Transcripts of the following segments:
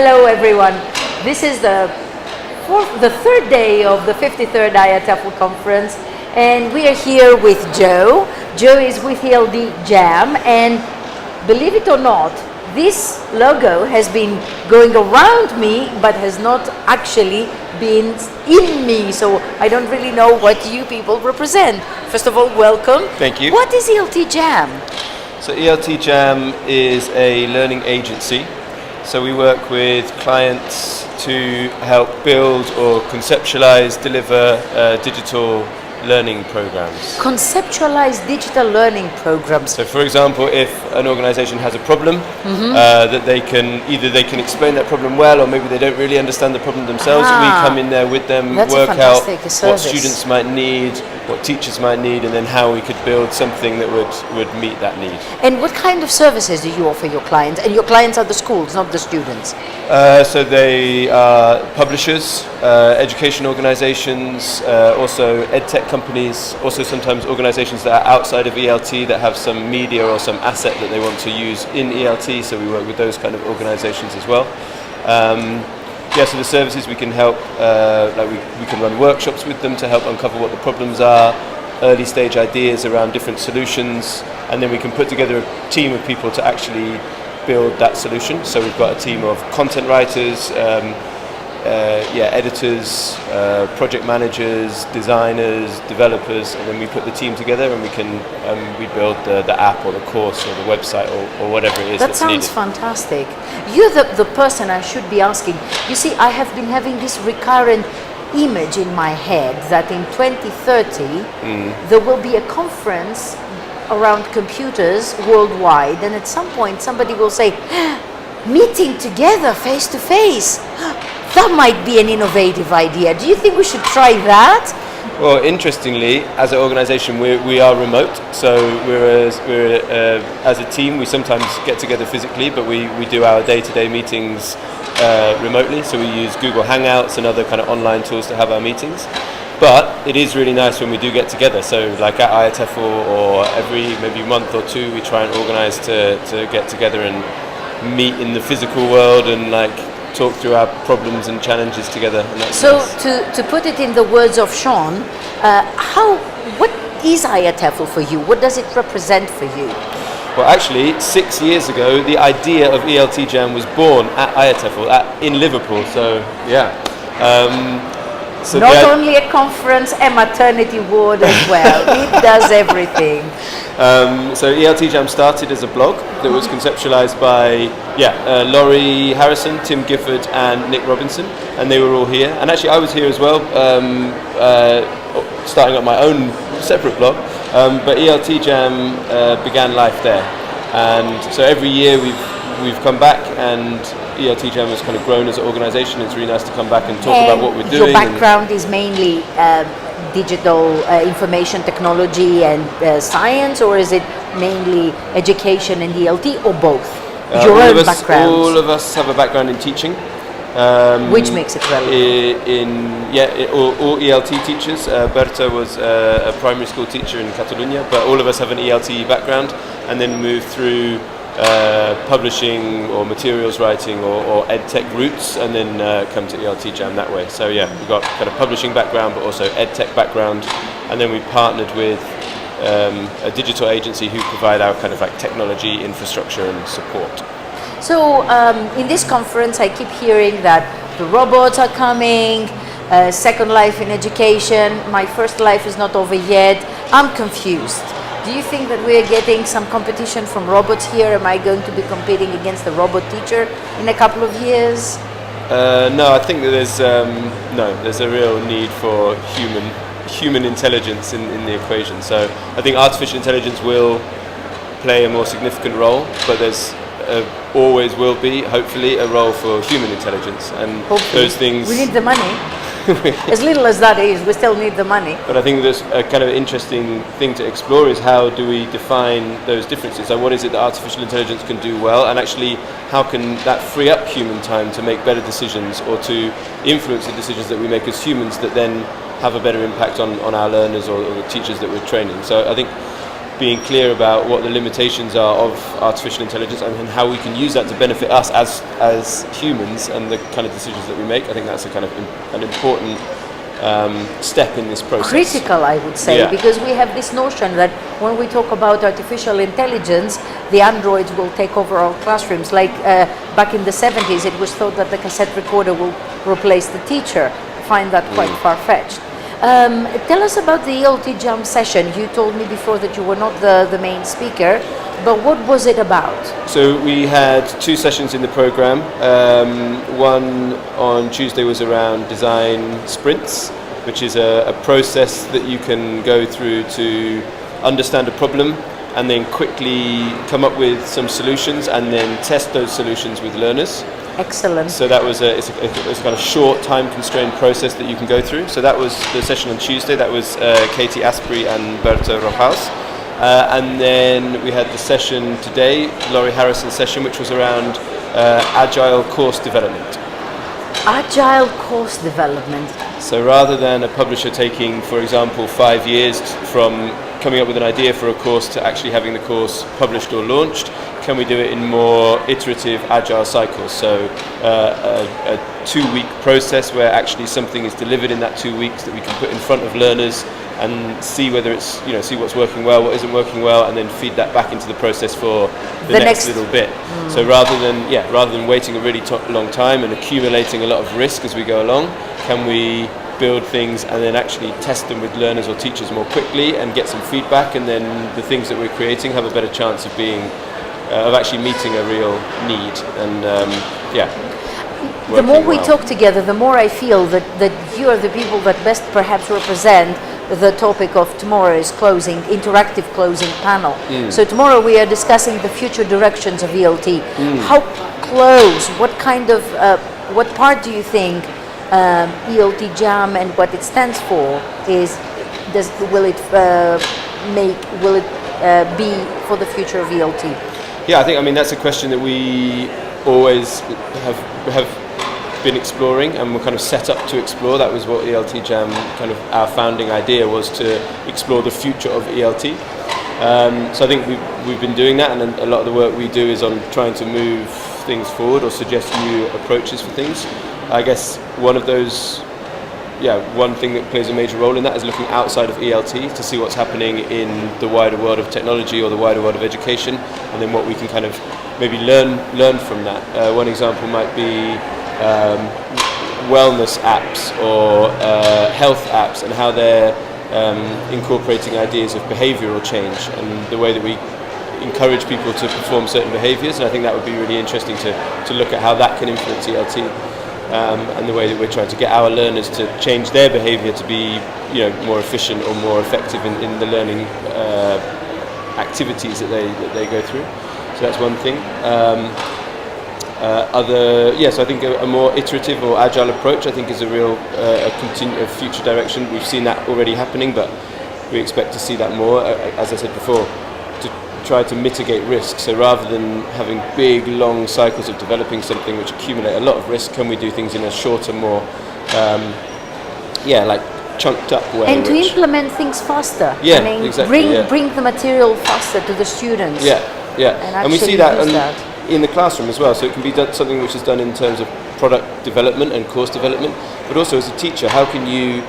Hello everyone. This is the third day of the 53rd IATEFL conference, and we are here with Joe. Joe is with ELT Jam, and believe it or not, this logo has been going around me but has not actually been in me, so I don't really know what you people represent. First of all, welcome. Thank you. What is ELT Jam? So ELT Jam is a learning agency. So we work with clients to help build or conceptualize, deliver digital learning programs. Conceptualize digital learning programs. So for example, if an organization has a problem, that they can explain that problem well, or maybe they don't really understand the problem themselves, we come in there with them, work out what students might need, what teachers might need, and then how we could build something that would meet that need. And what kind of services do you offer your clients? And your clients are the schools, not the students. So they are publishers, education organizations, also edtech companies, also sometimes organizations that are outside of ELT that have some media or some asset that they want to use in ELT, so we work with those kind of organizations as well. So the services we can help, we can run workshops with them to help uncover what the problems are, early stage ideas around different solutions, and then we can put together a team of people to actually build that solution. So we've got a team of content writers, editors, project managers, designers, developers, and then we put the team together and we build the app or the course or the website or whatever it is that's needed. That sounds fantastic. You're the person I should be asking. You see, I have been having this recurrent image in my head that in 2030 there will be a conference around computers worldwide, and at some point somebody will say, meeting together face to face. That might be an innovative idea. Do you think we should try that? Well, interestingly, as an organisation, we are remote. So we're as a team, we sometimes get together physically, but we do our day-to-day meetings remotely. So we use Google Hangouts and other kind of online tools to have our meetings. But it is really nice when we do get together. So like at IATEFL or every maybe month or two, we try and organise to get together and meet in the physical world and talk through our problems and challenges together. And that's so nice. to put it in the words of Sean, what is IATEFL for you? What does it represent for you? Well, actually, 6 years ago, the idea of ELT Jam was born at IATEFL in Liverpool. So yeah. Not only a conference, a maternity ward as well. It does everything. So ELT Jam started as a blog that was conceptualized by Laurie Harrison, Tim Gifford and Nick Robinson, and they were all here. And actually I was here as well, starting up my own separate blog, but ELT Jam began life there. And so every year we've come back, and ELT Jam has kind of grown as an organisation. It's really nice to come back and talk about what we're doing. Your background is mainly digital information technology and science, or is it mainly education and ELT, or both? Your own background? All of us have a background in teaching. Which makes it relevant. All ELT teachers. Berta was a primary school teacher in Catalonia, but all of us have an ELT background, and then moved through publishing or materials writing or edtech roots, and then come to ELT Jam that way. So yeah, we've got kind of publishing background but also edtech background, and then we partnered with a digital agency who provide our kind of technology infrastructure and support. So in this conference I keep hearing that the robots are coming, second life in education, my first life is not over yet. I'm confused. Do you think that we're getting some competition from robots here? Am I going to be competing against the robot teacher in a couple of years? No, I think that there's a real need for human intelligence in the equation. So I think artificial intelligence will play a more significant role, but there's always will be, hopefully, a role for human intelligence, and hopefully. Those things. We need the money. As little as that is, we still need the money. But I think there's a kind of interesting thing to explore is how do we define those differences? So what is it that artificial intelligence can do well, and actually how can that free up human time to make better decisions or to influence the decisions that we make as humans that then have a better impact on our learners or the teachers that we're training. So I think being clear about what the limitations are of artificial intelligence and how we can use that to benefit us as humans and the kind of decisions that we make. I think that's a kind of an important step in this process. Critical, I would say, Yeah. because we have this notion that when we talk about artificial intelligence, the androids will take over our classrooms. Like back in the 70s, it was thought that the cassette recorder will replace the teacher. I find that quite far-fetched. Tell us about the ELT Jam session. You told me before that you were not the main speaker, but what was it about? So we had 2 sessions in the program. One on Tuesday was around design sprints, which is a process that you can go through to understand a problem and then quickly come up with some solutions and then test those solutions with learners. Excellent. So that was it's a kind of short time constrained process that you can go through. So that was the session on Tuesday. That was Katie Asprey and Berta Rojas. And then we had the session today, Laurie Harrison's session, which was around Agile course development. Agile course development. So rather than a publisher taking, for example, 5 years from coming up with an idea for a course to actually having the course published or launched, can we do it in more iterative agile cycles? So a 2-week process where actually something is delivered in that 2 weeks that we can put in front of learners and see whether it's, see what's working well, what isn't working well, and then feed that back into the process for the next little bit. So rather than waiting a really long time and accumulating a lot of risk as we go along, can we build things and then actually test them with learners or teachers more quickly and get some feedback, and then the things that we're creating have a better chance of being of actually meeting a real need. And the more we talk together, the more I feel that you are the people that best perhaps represent the topic of tomorrow's interactive closing panel. So tomorrow we are discussing the future directions of ELT. How close, what what part do you think ELT Jam and what it stands for will it be for the future of ELT? Yeah, I mean that's a question that we always have been exploring, and we're kind of set up to explore. That was what ELT Jam, kind of our founding idea, was to explore the future of ELT. So I think we've been doing that, and a lot of the work we do is on trying to move things forward or suggest new approaches for things. I guess one thing that plays a major role in that is looking outside of ELT to see what's happening in the wider world of technology or the wider world of education, and then what we can kind of maybe learn from that. One example might be wellness apps or health apps, and how they're incorporating ideas of behavioural change and the way that we encourage people to perform certain behaviours. And I think that would be really interesting to look at how that can influence ELT. And the way that we're trying to get our learners to change their behaviour to be, more efficient or more effective in the learning activities that they go through. So that's one thing. So I think a more iterative or agile approach, I think, is a real a future direction. We've seen that already happening, but we expect to see that more. As I said before, to try to mitigate risk. So rather than having big, long cycles of developing something which accumulate a lot of risk, can we do things in a shorter, more, like chunked up way? And to implement things faster. Yeah, exactly. Bring the material faster to the students. And we see that in the classroom as well. So it can be something which is done in terms of product development and course development, but also as a teacher, how can you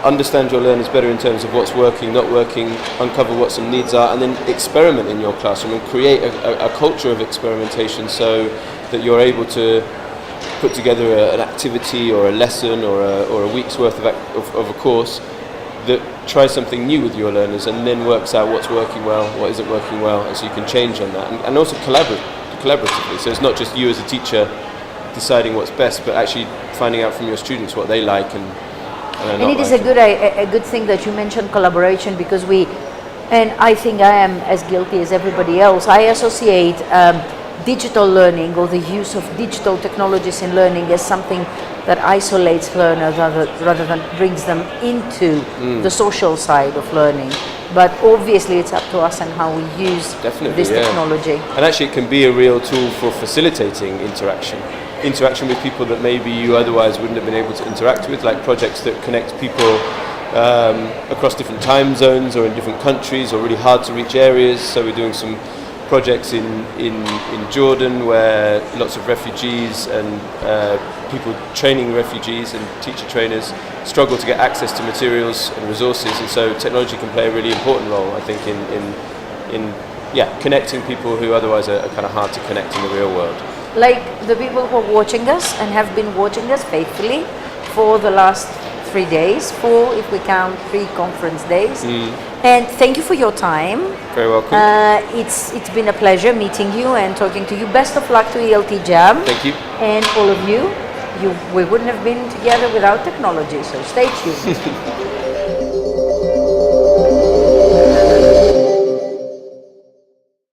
understand your learners better in terms of what's working, not working, uncover what some needs are, and then experiment in your classroom and create a culture of experimentation, so that you're able to put together an activity or a lesson or a week's worth of a course that tries something new with your learners and then works out what's working well, what isn't working well, and so you can change on that, and also collaboratively. So it's not just you as a teacher deciding what's best, but actually finding out from your students what they like and it is a good thing that you mentioned collaboration, because I think I am as guilty as everybody else. I associate digital learning or the use of digital technologies in learning as something that isolates learners rather than brings them into the social side of learning. But obviously it's up to us and how we use this technology. And actually it can be a real tool for facilitating interaction with people that maybe you otherwise wouldn't have been able to interact with, like projects that connect people across different time zones or in different countries or really hard to reach areas. So we're doing some projects in Jordan where lots of refugees and people training refugees and teacher trainers struggle to get access to materials and resources, and so technology can play a really important role, I think, in connecting people who otherwise are kind of hard to connect in the real world. Like the people who are watching us and have been watching us faithfully for the last 3 days, 4 if we count 3 conference days. And thank you for your time. Very welcome. It's been a pleasure meeting you and talking to you. Best of luck to ELT Jam. Thank you. And all of you. We wouldn't have been together without technology, so stay tuned.